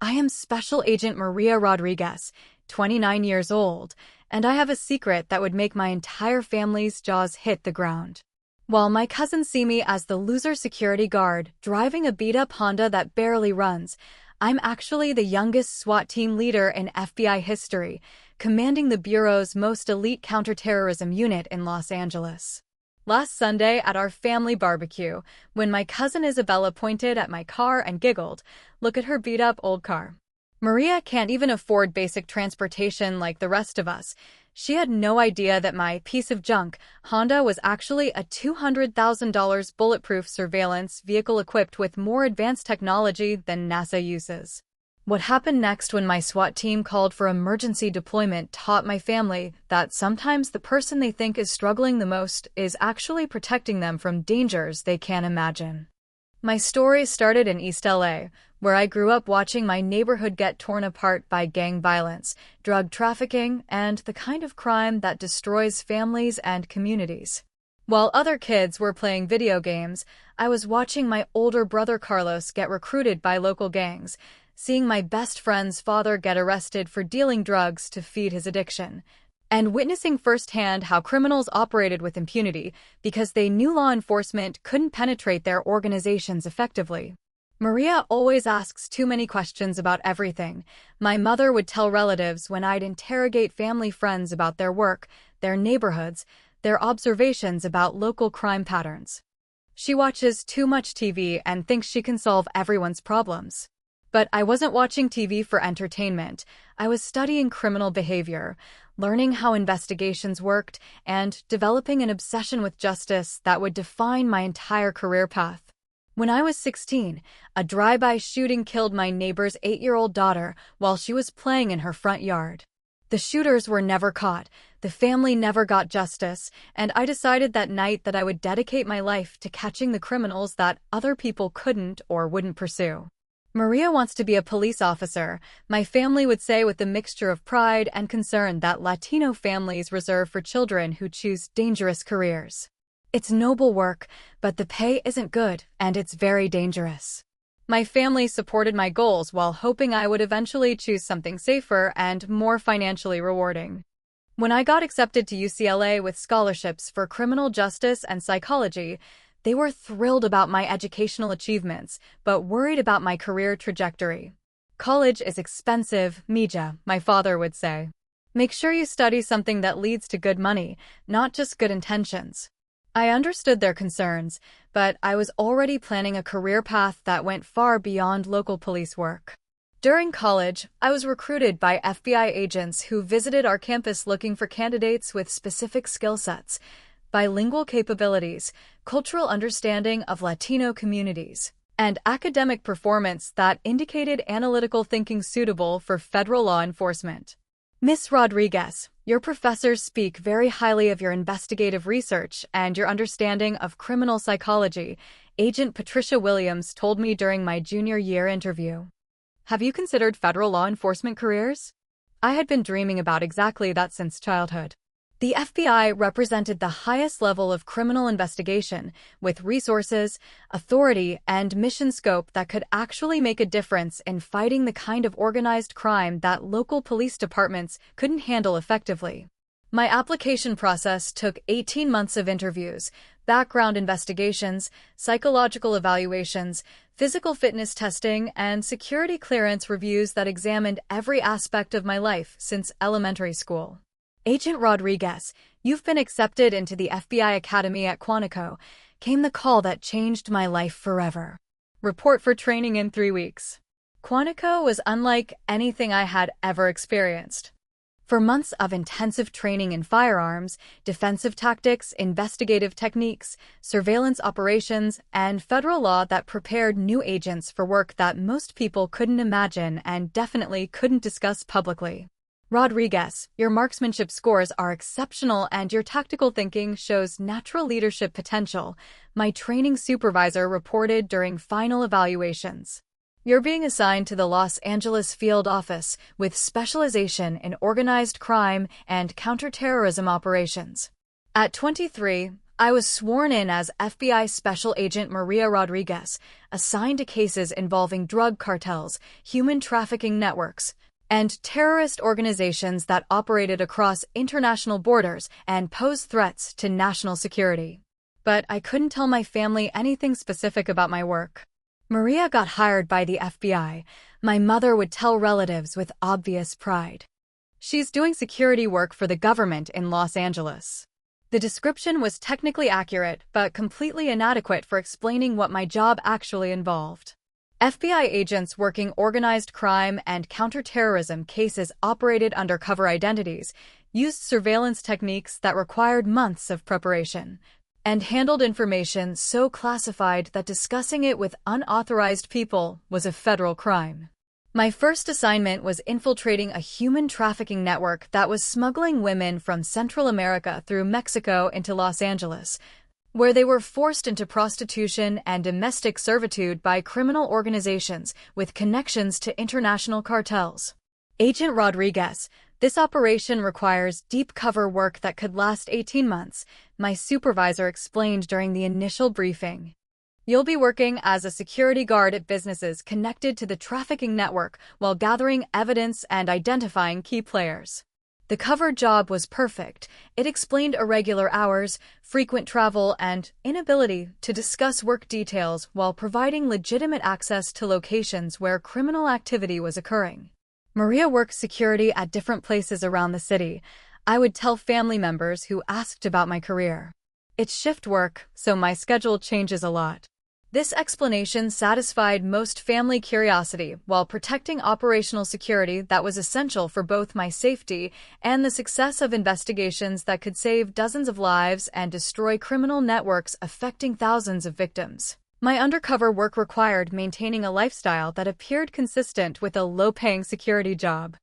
I am Special Agent Maria Rodriguez, 29 years old, and I have a secret that would make my entire family's jaws hit the ground. While my cousins see me as the loser security guard driving a beat-up Honda that barely runs, I'm actually the youngest SWAT team leader in FBI history, commanding the Bureau's most elite counterterrorism unit in Los Angeles. Last Sunday at our family barbecue, when my cousin Isabella pointed at my car and giggled, "Look at her beat-up old car." Maria can't even afford basic transportation like the rest of us. She had no idea that my piece of junk, Honda, was actually a $200,000 bulletproof surveillance vehicle equipped with more advanced technology than NASA uses. What happened next when my SWAT team called for emergency deployment taught my family that sometimes the person they think is struggling the most is actually protecting them from dangers they can't imagine. My story started in East LA, where I grew up watching my neighborhood get torn apart by gang violence, drug trafficking, and the kind of crime that destroys families and communities. While other kids were playing video games, I was watching my older brother Carlos get recruited by local gangs, seeing my best friend's father get arrested for dealing drugs to feed his addiction, and witnessing firsthand how criminals operated with impunity because they knew law enforcement couldn't penetrate their organizations effectively. Maria always asks too many questions about everything. My mother would tell relatives when I'd interrogate family friends about their work, their neighborhoods, their observations about local crime patterns. She watches too much TV and thinks she can solve everyone's problems. But I wasn't watching TV for entertainment. I was studying criminal behavior, learning how investigations worked, and developing an obsession with justice that would define my entire career path. When I was 16, a drive-by shooting killed my neighbor's 8-year-old daughter while she was playing in her front yard. The shooters were never caught, the family never got justice, and I decided that night that I would dedicate my life to catching the criminals that other people couldn't or wouldn't pursue. Maria wants to be a police officer, my family would say with a mixture of pride and concern that Latino families reserve for children who choose dangerous careers. It's noble work, but the pay isn't good, and it's very dangerous. My family supported my goals while hoping I would eventually choose something safer and more financially rewarding. When I got accepted to UCLA with scholarships for criminal justice and psychology, they were thrilled about my educational achievements, but worried about my career trajectory. "College is expensive, Mija," my father would say. "Make sure you study something that leads to good money, not just good intentions." I understood their concerns, but I was already planning a career path that went far beyond local police work. During college, I was recruited by FBI agents who visited our campus looking for candidates with specific skill sets, bilingual capabilities, cultural understanding of Latino communities, and academic performance that indicated analytical thinking suitable for federal law enforcement. "Miss Rodriguez, your professors speak very highly of your investigative research and your understanding of criminal psychology," Agent Patricia Williams told me during my junior year interview. "Have you considered federal law enforcement careers?" I had been dreaming about exactly that since childhood. The FBI represented the highest level of criminal investigation, with resources, authority, and mission scope that could actually make a difference in fighting the kind of organized crime that local police departments couldn't handle effectively. My application process took 18 months of interviews, background investigations, psychological evaluations, physical fitness testing, and security clearance reviews that examined every aspect of my life since elementary school. "Agent Rodriguez, you've been accepted into the FBI Academy at Quantico," came the call that changed my life forever. "Report for training in 3 weeks." Quantico was unlike anything I had ever experienced. For months of intensive training in firearms, defensive tactics, investigative techniques, surveillance operations, and federal law that prepared new agents for work that most people couldn't imagine and definitely couldn't discuss publicly. "Rodriguez, your marksmanship scores are exceptional and your tactical thinking shows natural leadership potential," my training supervisor reported during final evaluations. "You're being assigned to the Los Angeles field office with specialization in organized crime and counterterrorism operations." At 23, I was sworn in as FBI Special Agent Maria Rodriguez, assigned to cases involving drug cartels, human trafficking networks, and terrorist organizations that operated across international borders and posed threats to national security. But I couldn't tell my family anything specific about my work. Maria got hired by the FBI. My mother would tell relatives with obvious pride. She's doing security work for the government in Los Angeles. The description was technically accurate, but completely inadequate for explaining what my job actually involved. FBI agents working organized crime and counterterrorism cases operated undercover identities, used surveillance techniques that required months of preparation, and handled information so classified that discussing it with unauthorized people was a federal crime. My first assignment was infiltrating a human trafficking network that was smuggling women from Central America through Mexico into Los Angeles, where they were forced into prostitution and domestic servitude by criminal organizations with connections to international cartels. Agent Rodriguez, this operation requires deep cover work that could last 18 months, my supervisor explained during the initial briefing. You'll be working as a security guard at businesses connected to the trafficking network while gathering evidence and identifying key players. The cover job was perfect. It explained irregular hours, frequent travel, and inability to discuss work details while providing legitimate access to locations where criminal activity was occurring. Maria worked security at different places around the city. I would tell family members who asked about my career. It's shift work, so my schedule changes a lot. This explanation satisfied most family curiosity while protecting operational security that was essential for both my safety and the success of investigations that could save dozens of lives and destroy criminal networks affecting thousands of victims. My undercover work required maintaining a lifestyle that appeared consistent with a low-paying security job.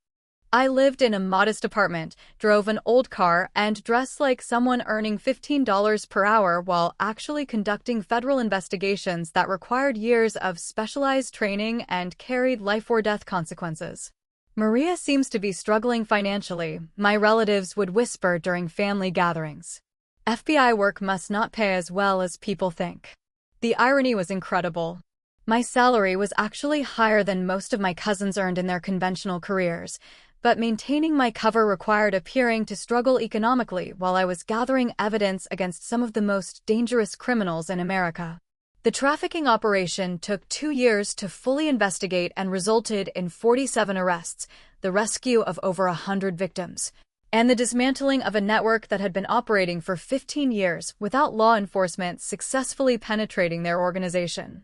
I lived in a modest apartment, drove an old car, and dressed like someone earning $15 per hour while actually conducting federal investigations that required years of specialized training and carried life-or-death consequences. Maria seems to be struggling financially, my relatives would whisper during family gatherings. FBI work must not pay as well as people think. The irony was incredible. My salary was actually higher than most of my cousins earned in their conventional careers, but maintaining my cover required appearing to struggle economically while I was gathering evidence against some of the most dangerous criminals in America. The trafficking operation took 2 years to fully investigate and resulted in 47 arrests, the rescue of over 100 victims, and the dismantling of a network that had been operating for 15 years without law enforcement successfully penetrating their organization.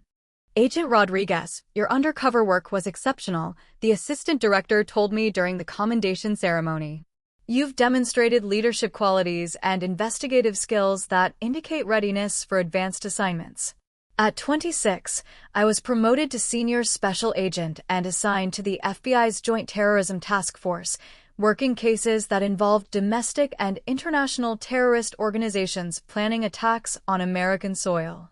Agent Rodriguez, your undercover work was exceptional, the assistant director told me during the commendation ceremony. You've demonstrated leadership qualities and investigative skills that indicate readiness for advanced assignments. At 26, I was promoted to senior special agent and assigned to the FBI's Joint Terrorism Task Force, working cases that involved domestic and international terrorist organizations planning attacks on American soil.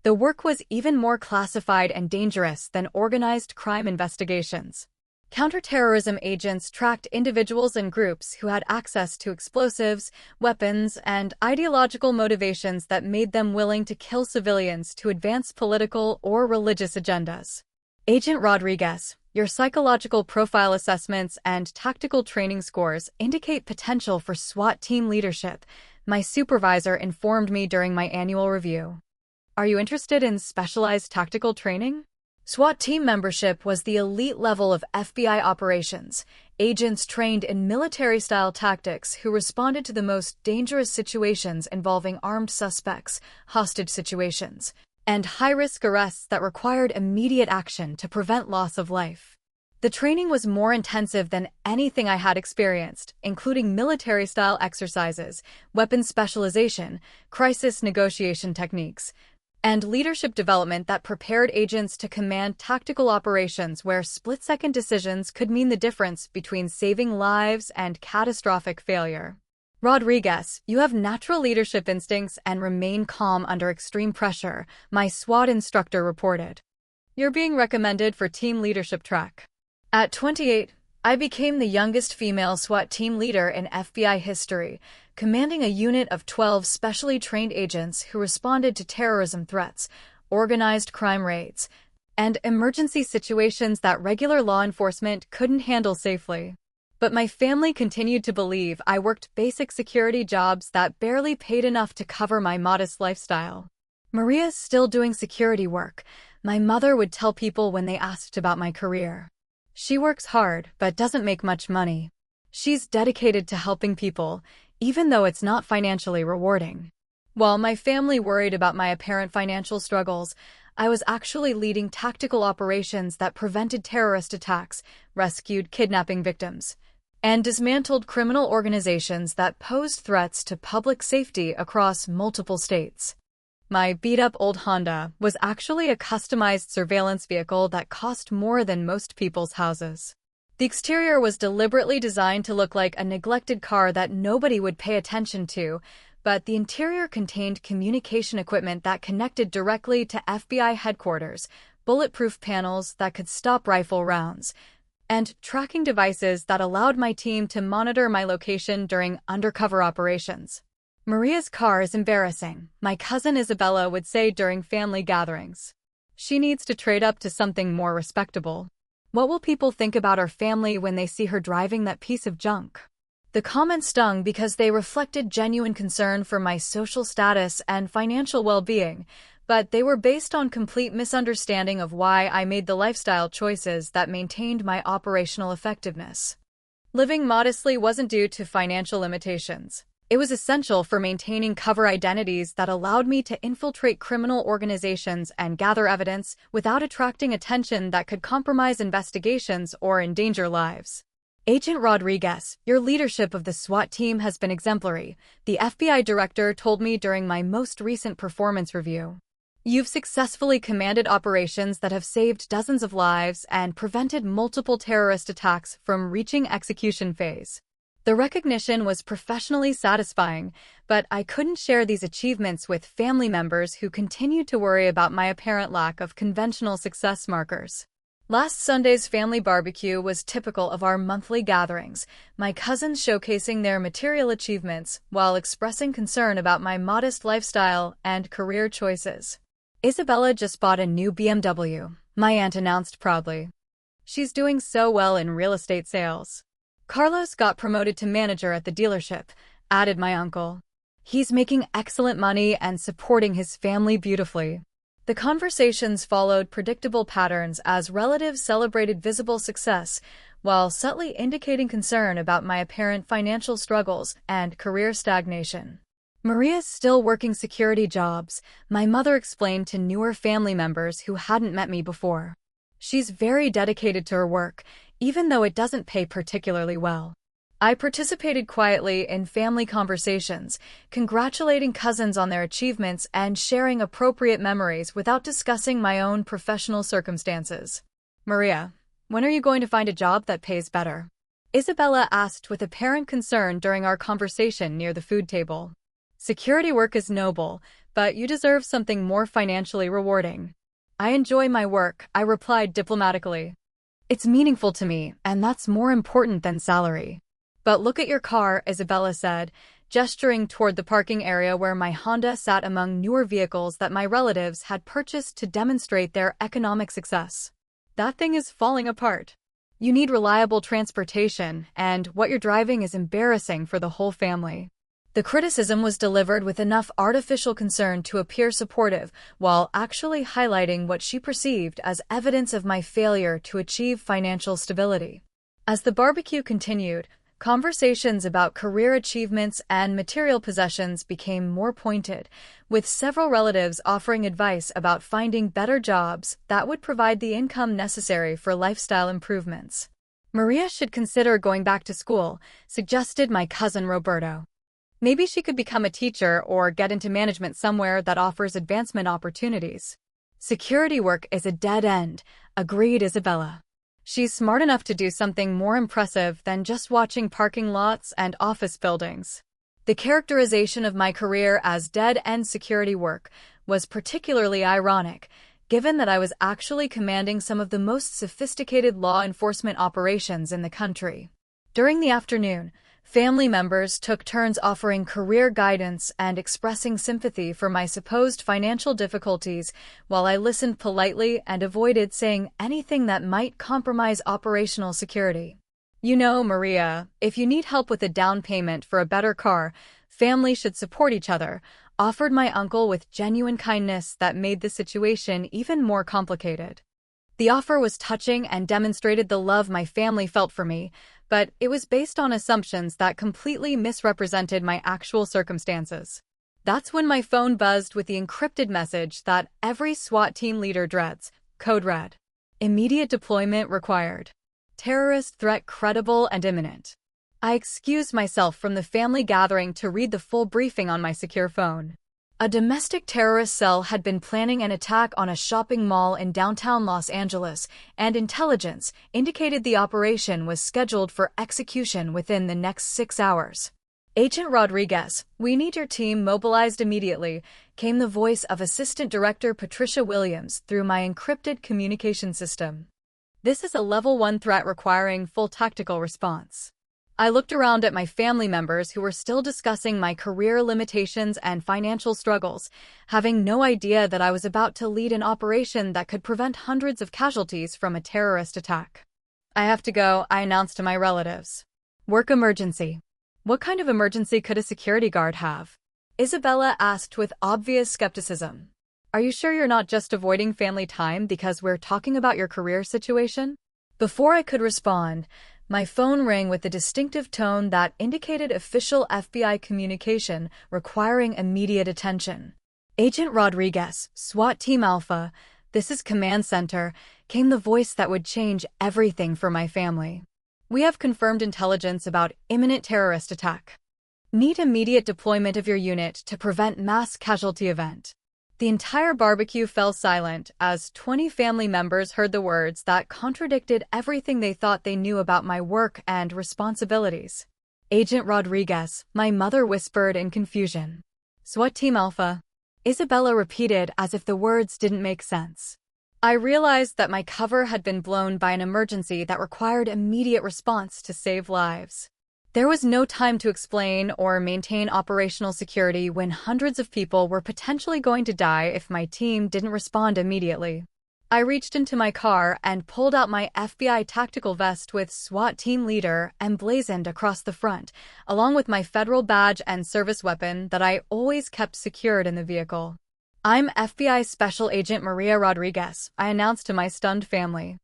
The work was even more classified and dangerous than organized crime investigations. Counterterrorism agents tracked individuals and groups who had access to explosives, weapons, and ideological motivations that made them willing to kill civilians to advance political or religious agendas. Agent Rodriguez, your psychological profile assessments and tactical training scores indicate potential for SWAT team leadership, my supervisor informed me during my annual review. Are you interested in specialized tactical training? SWAT team membership was the elite level of FBI operations, agents trained in military-style tactics who responded to the most dangerous situations involving armed suspects, hostage situations, and high-risk arrests that required immediate action to prevent loss of life. The training was more intensive than anything I had experienced, including military-style exercises, weapons specialization, crisis negotiation techniques, and leadership development that prepared agents to command tactical operations where split-second decisions could mean the difference between saving lives and catastrophic failure. Rodriguez, you have natural leadership instincts and remain calm under extreme pressure, my SWAT instructor reported. You're being recommended for team leadership track. At 28, I became the youngest female SWAT team leader in FBI history, commanding a unit of 12 specially trained agents who responded to terrorism threats, organized crime raids, and emergency situations that regular law enforcement couldn't handle safely. But my family continued to believe I worked basic security jobs that barely paid enough to cover my modest lifestyle. "Maria's still doing security work," my mother would tell people when they asked about my career. "She works hard, but doesn't make much money. She's dedicated to helping people, even though it's not financially rewarding." While my family worried about my apparent financial struggles, I was actually leading tactical operations that prevented terrorist attacks, rescued kidnapping victims, and dismantled criminal organizations that posed threats to public safety across multiple states. My beat-up old Honda was actually a customized surveillance vehicle that cost more than most people's houses. The exterior was deliberately designed to look like a neglected car that nobody would pay attention to, but the interior contained communication equipment that connected directly to FBI headquarters, bulletproof panels that could stop rifle rounds, and tracking devices that allowed my team to monitor my location during undercover operations. "Maria's car is embarrassing," my cousin Isabella would say during family gatherings. "She needs to trade up to something more respectable. What will people think about our family when they see her driving that piece of junk?" The comments stung because they reflected genuine concern for my social status and financial well-being, but they were based on complete misunderstanding of why I made the lifestyle choices that maintained my operational effectiveness. Living modestly wasn't due to financial limitations. It was essential for maintaining cover identities that allowed me to infiltrate criminal organizations and gather evidence without attracting attention that could compromise investigations or endanger lives. "Agent Rodriguez, your leadership of the SWAT team has been exemplary," the FBI director told me during my most recent performance review. "You've successfully commanded operations that have saved dozens of lives and prevented multiple terrorist attacks from reaching execution phase." The recognition was professionally satisfying, but I couldn't share these achievements with family members who continued to worry about my apparent lack of conventional success markers. Last Sunday's family barbecue was typical of our monthly gatherings, my cousins showcasing their material achievements while expressing concern about my modest lifestyle and career choices. "Isabella just bought a new BMW," my aunt announced proudly. "She's doing so well in real estate sales." "Carlos got promoted to manager at the dealership," added my uncle. "He's making excellent money and supporting his family beautifully." The conversations followed predictable patterns as relatives celebrated visible success, while subtly indicating concern about my apparent financial struggles and career stagnation. "Maria's still working security jobs," my mother explained to newer family members who hadn't met me before. "She's very dedicated to her work, even though it doesn't pay particularly well." I participated quietly in family conversations, congratulating cousins on their achievements and sharing appropriate memories without discussing my own professional circumstances. "Maria, when are you going to find a job that pays better?" Isabella asked with apparent concern during our conversation near the food table. "Security work is noble, but you deserve something more financially rewarding." "I enjoy my work," I replied diplomatically. "It's meaningful to me, and that's more important than salary." "But look at your car," Isabella said, gesturing toward the parking area where my Honda sat among newer vehicles that my relatives had purchased to demonstrate their economic success. "That thing is falling apart. You need reliable transportation, and what you're driving is embarrassing for the whole family." The criticism was delivered with enough artificial concern to appear supportive, while actually highlighting what she perceived as evidence of my failure to achieve financial stability. As the barbecue continued, conversations about career achievements and material possessions became more pointed, with several relatives offering advice about finding better jobs that would provide the income necessary for lifestyle improvements. "Maria should consider going back to school," suggested my cousin Roberto. "Maybe she could become a teacher or get into management somewhere that offers advancement opportunities." "Security work is a dead end," agreed Isabella. "She's smart enough to do something more impressive than just watching parking lots and office buildings." The characterization of my career as dead-end security work was particularly ironic, given that I was actually commanding some of the most sophisticated law enforcement operations in the country. During the afternoon, Family members took turns offering career guidance and expressing sympathy for my supposed financial difficulties, while I listened politely and avoided saying anything that might compromise operational security. You know, Maria, if you need help with a down payment for a better car, family should support each other, offered my uncle with genuine kindness that made the situation even more complicated. The offer was touching and demonstrated the love my family felt for me, but it was based on assumptions that completely misrepresented my actual circumstances. That's when my phone buzzed with the encrypted message that every SWAT team leader dreads. Code red. Immediate deployment required. Terrorist threat credible and imminent. I excused myself from the family gathering to read the full briefing on my secure phone. A domestic terrorist cell had been planning an attack on a shopping mall in downtown Los Angeles, and intelligence indicated the operation was scheduled for execution within the next 6 hours. Agent Rodriguez, we need your team mobilized immediately, came the voice of Assistant Director Patricia Williams through my encrypted communication system. This is a Level 1 threat requiring full tactical response. I looked around at my family members who were still discussing my career limitations and financial struggles, having no idea that I was about to lead an operation that could prevent hundreds of casualties from a terrorist attack. I have to go, I announced to my relatives. Work emergency. What kind of emergency could a security guard have? Isabella asked with obvious skepticism. Are you sure you're not just avoiding family time because we're talking about your career situation? Before I could respond, my phone rang with a distinctive tone that indicated official FBI communication requiring immediate attention. Agent Rodriguez, SWAT Team Alpha, this is Command Center, came the voice that would change everything for my family. We have confirmed intelligence about imminent terrorist attack. Need immediate deployment of your unit to prevent mass casualty event. The entire barbecue fell silent as 20 family members heard the words that contradicted everything they thought they knew about my work and responsibilities. Agent Rodriguez, my mother whispered in confusion. SWAT Team Alpha. Isabella repeated as if the words didn't make sense. I realized that my cover had been blown by an emergency that required immediate response to save lives. There was no time to explain or maintain operational security when hundreds of people were potentially going to die if my team didn't respond immediately. I reached into my car and pulled out my FBI tactical vest with SWAT team leader emblazoned across the front, along with my federal badge and service weapon that I always kept secured in the vehicle. I'm FBI Special Agent Maria Rodriguez, I announced to my stunned family.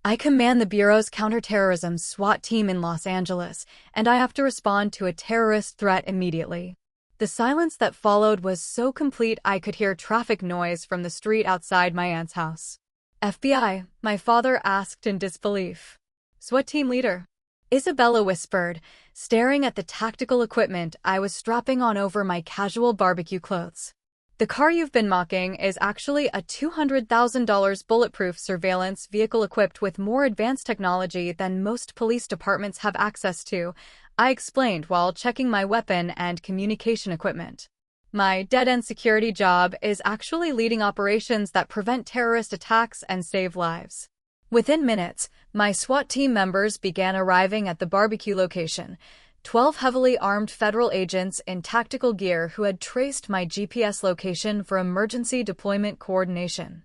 I command the Bureau's counterterrorism SWAT team in Los Angeles, and I have to respond to a terrorist threat immediately. The silence that followed was so complete I could hear traffic noise from the street outside my aunt's house. FBI, my father asked in disbelief. SWAT team leader. Isabella whispered, staring at the tactical equipment I was strapping on over my casual barbecue clothes. The car you've been mocking is actually a $200,000 bulletproof surveillance vehicle equipped with more advanced technology than most police departments have access to, I explained while checking my weapon and communication equipment. My dead-end security job is actually leading operations that prevent terrorist attacks and save lives. Within minutes, my SWAT team members began arriving at the barbecue location, 12 heavily armed federal agents in tactical gear who had traced my GPS location for emergency deployment coordination.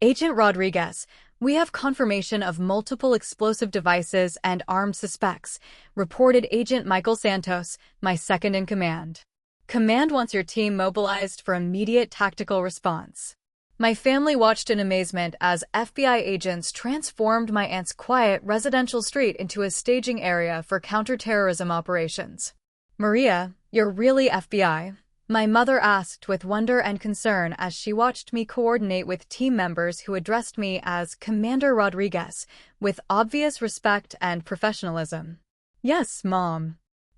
Agent Rodriguez, we have confirmation of multiple explosive devices and armed suspects, reported Agent Michael Santos, my second-in-command. Command wants your team mobilized for immediate tactical response. My family watched in amazement as FBI agents transformed my aunt's quiet residential street into a staging area for counterterrorism operations. Maria, you're really FBI? My mother asked with wonder and concern as she watched me coordinate with team members who addressed me as Commander Rodriguez, with obvious respect and professionalism. Yes, Mom.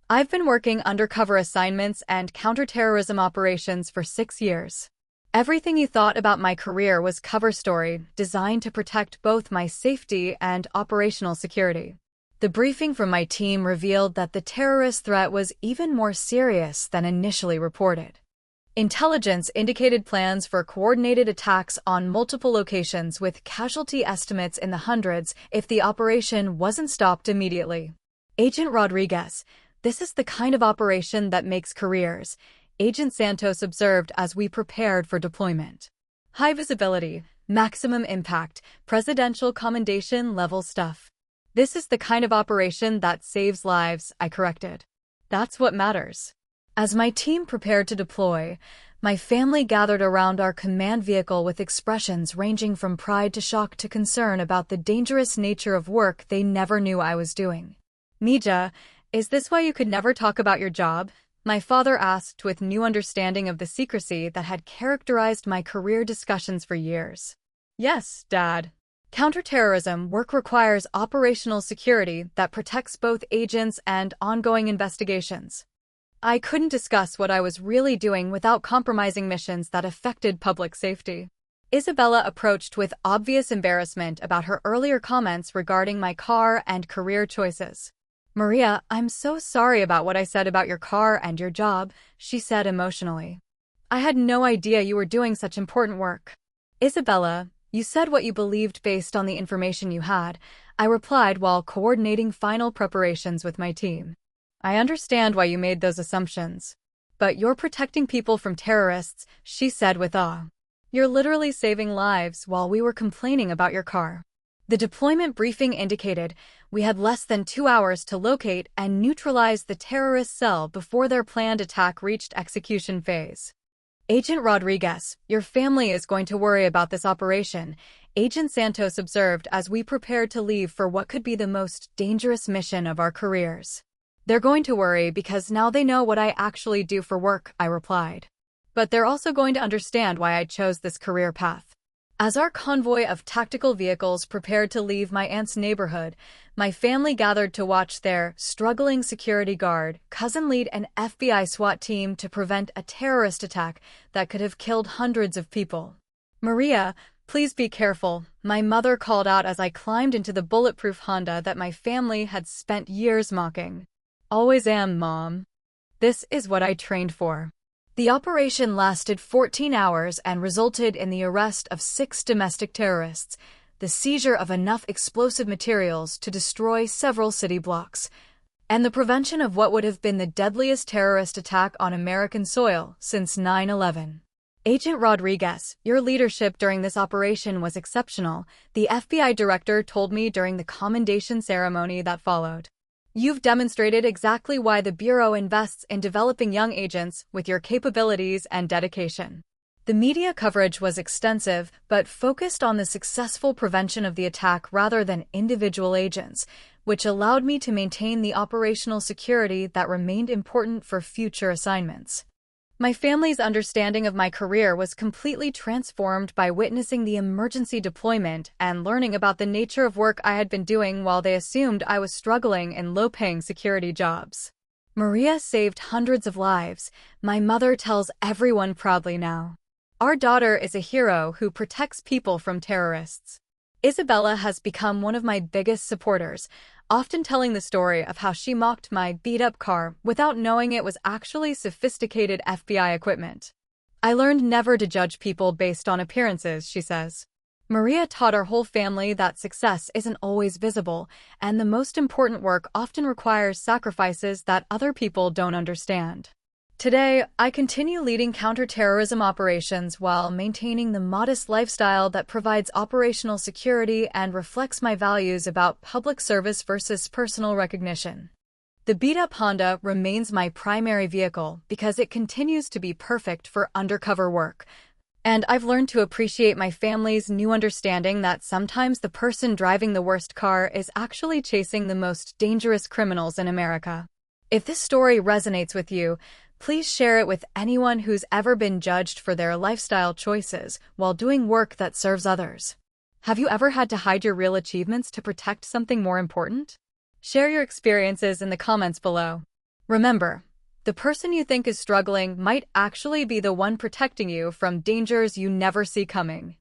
I've been working undercover assignments and counterterrorism operations for 6 years. Everything you thought about my career was cover story, designed to protect both my safety and operational security. The briefing from my team revealed that the terrorist threat was even more serious than initially reported. Intelligence indicated plans for coordinated attacks on multiple locations with casualty estimates in the hundreds if the operation wasn't stopped immediately. Agent Rodriguez, This is the kind of operation that makes careers, Agent Santos observed as we prepared for deployment. High visibility, maximum impact, presidential commendation level stuff. This is the kind of operation that saves lives, I corrected. That's what matters. As my team prepared to deploy, my family gathered around our command vehicle with expressions ranging from pride to shock to concern about the dangerous nature of work they never knew I was doing. Mija, is this why you could never talk about your job? My father asked with new understanding of the secrecy that had characterized my career discussions for years. Yes, Dad. Counterterrorism work requires operational security that protects both agents and ongoing investigations. I couldn't discuss what I was really doing without compromising missions that affected public safety. Isabella approached with obvious embarrassment about her earlier comments regarding my car and career choices. Maria, I'm so sorry about what I said about your car and your job, she said emotionally. I had no idea you were doing such important work. Isabella, you said what you believed based on the information you had, I replied while coordinating final preparations with my team. I understand why you made those assumptions. But you're protecting people from terrorists, she said with awe. You're literally saving lives while we were complaining about your car. The deployment briefing indicated we had less than 2 hours to locate and neutralize the terrorist cell before their planned attack reached execution phase. Agent Rodriguez, your family is going to worry about this operation, Agent Santos observed as we prepared to leave for what could be the most dangerous mission of our careers. They're going to worry because now they know what I actually do for work, I replied. But they're also going to understand why I chose this career path. As our convoy of tactical vehicles prepared to leave my aunt's neighborhood, my family gathered to watch their struggling security guard cousin lead an FBI SWAT team to prevent a terrorist attack that could have killed hundreds of people. Maria, please be careful, my mother called out as I climbed into the bulletproof Honda that my family had spent years mocking. Always am, Mom. This is what I trained for. The operation lasted 14 hours and resulted in the arrest of 6 domestic terrorists, the seizure of enough explosive materials to destroy several city blocks, and the prevention of what would have been the deadliest terrorist attack on American soil since 9/11. Agent Rodriguez, your leadership during this operation was exceptional, the FBI director told me during the commendation ceremony that followed. You've demonstrated exactly why the Bureau invests in developing young agents with your capabilities and dedication. The media coverage was extensive, but focused on the successful prevention of the attack rather than individual agents, which allowed me to maintain the operational security that remained important for future assignments. My family's understanding of my career was completely transformed by witnessing the emergency deployment and learning about the nature of work I had been doing while they assumed I was struggling in low-paying security jobs. Maria saved hundreds of lives, my mother tells everyone proudly now. Our daughter is a hero who protects people from terrorists. Isabella has become one of my biggest supporters, often telling the story of how she mocked my beat-up car without knowing it was actually sophisticated FBI equipment. I learned never to judge people based on appearances, she says. Maria taught our whole family that success isn't always visible, and the most important work often requires sacrifices that other people don't understand. Today, I continue leading counterterrorism operations while maintaining the modest lifestyle that provides operational security and reflects my values about public service versus personal recognition. The beat-up Honda remains my primary vehicle because it continues to be perfect for undercover work, and I've learned to appreciate my family's new understanding that sometimes the person driving the worst car is actually chasing the most dangerous criminals in America. If this story resonates with you, please share it with anyone who's ever been judged for their lifestyle choices while doing work that serves others. Have you ever had to hide your real achievements to protect something more important? Share your experiences in the comments below. Remember, the person you think is struggling might actually be the one protecting you from dangers you never see coming.